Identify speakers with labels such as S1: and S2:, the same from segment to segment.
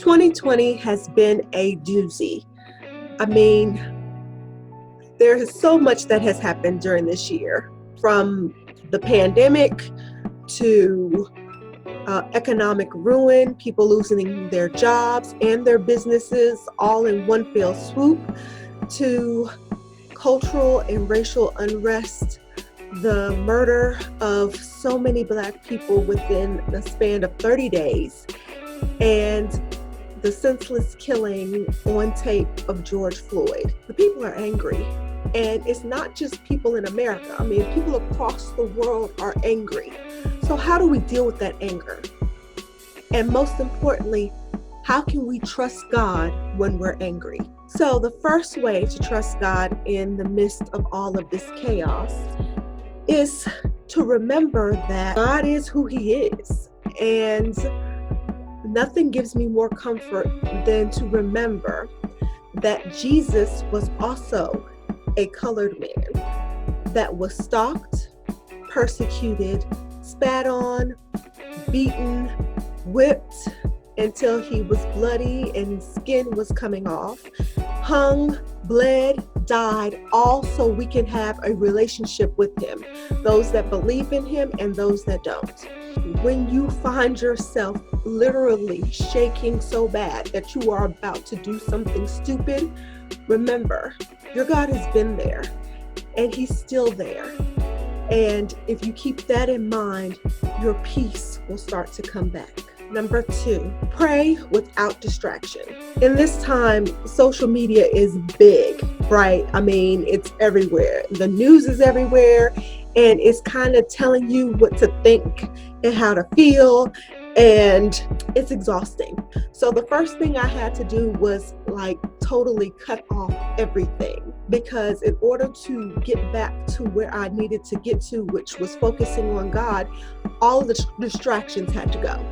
S1: 2020 has been a doozy. I mean, there is so much that has happened during this year, from the pandemic to economic ruin, people losing their jobs and their businesses all in one fell swoop, to cultural and racial unrest, the murder of so many Black people within the span of 30 days, and the senseless killing on tape of George Floyd. The people are angry. And it's not just people in America. I mean, people across the world are angry. So how do we deal with that anger? And most importantly, how can we trust God when we're angry? So the first way to trust God in the midst of all of this chaos is to remember that God is who He is. And nothing gives me more comfort than to remember that Jesus was also a colored man that was stalked, persecuted, spat on, beaten, whipped until he was bloody and his skin was coming off, hung, bled, died, all so we can have a relationship with Him, those that believe in Him and those that don't. When you find yourself literally shaking so bad that you are about to do something stupid, remember, your God has been there and He's still there. And if you keep that in mind, your peace will start to come back. Number 2, pray without distraction. In this time, social media is big, right? I mean, it's everywhere. The news is everywhere, and it's kind of telling you what to think and how to feel, and it's exhausting. So the first thing I had to do was totally cut off everything, because in order to get back to where I needed to get to, which was focusing on God, all of the distractions had to go.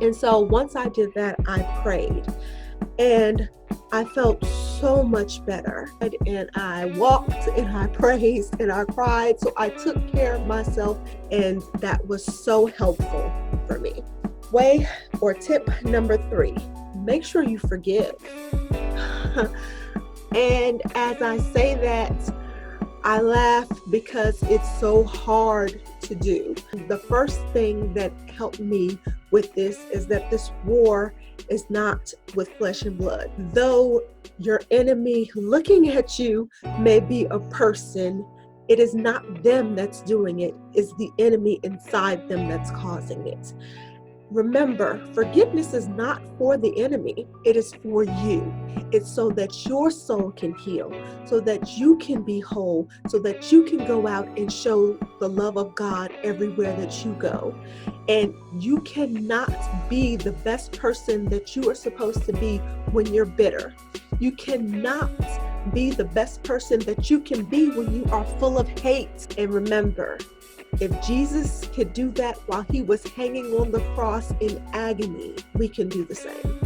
S1: And so once I did that, I prayed and I felt so much better. And I walked and I praised and I cried. So I took care of myself, and that was so helpful for me. Way or tip number 3, make sure you forgive. And as I say that, I laugh because it's so hard to do. The first thing that helped me with this is that this war is not with flesh and blood. Though your enemy looking at you may be a person, it is not them that's doing it. It's the enemy inside them that's causing it. Remember, forgiveness is not for the enemy. It is for you. It's so that your soul can heal, so that you can be whole, so that you can go out and show the love of God everywhere that you go. And you cannot be the best person that you are supposed to be when you're bitter. You cannot be the best person that you can be when you are full of hate. And remember, if Jesus could do that while He was hanging on the cross in agony, we can do the same.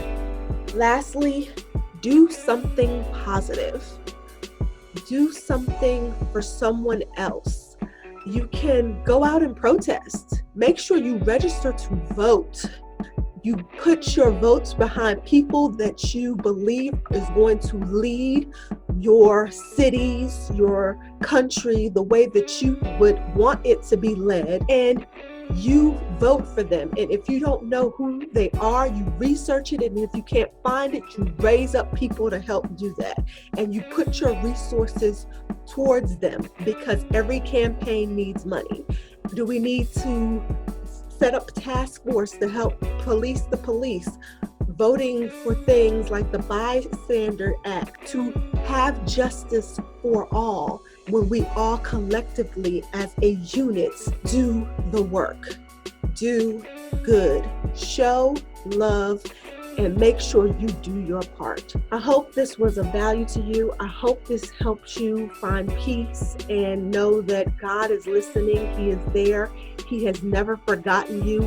S1: Lastly, do something positive. Do something for someone else. You can go out and protest. Make sure you register to vote. You put your votes behind people that you believe is going to lead your cities, your country, the way that you would want it to be led, and you vote for them. And if you don't know who they are, you research it, and if you can't find it, you raise up people to help do that. And you put your resources towards them, because every campaign needs money. Do we need to set up a task force to help police the police? Voting for things like the Bystander Act, to have justice for all, when we all collectively as a unit do the work, do good, show love, and make sure you do your part. I hope this was of value to you. I hope this helped you find peace and know that God is listening. He is there. He has never forgotten you,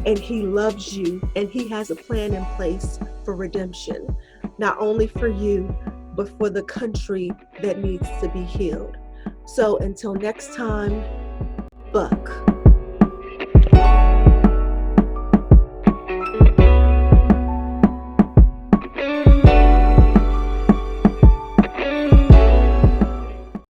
S1: and He loves you, and He has a plan in place for redemption, not only for you, but for the country that needs to be healed. So until next time, buck.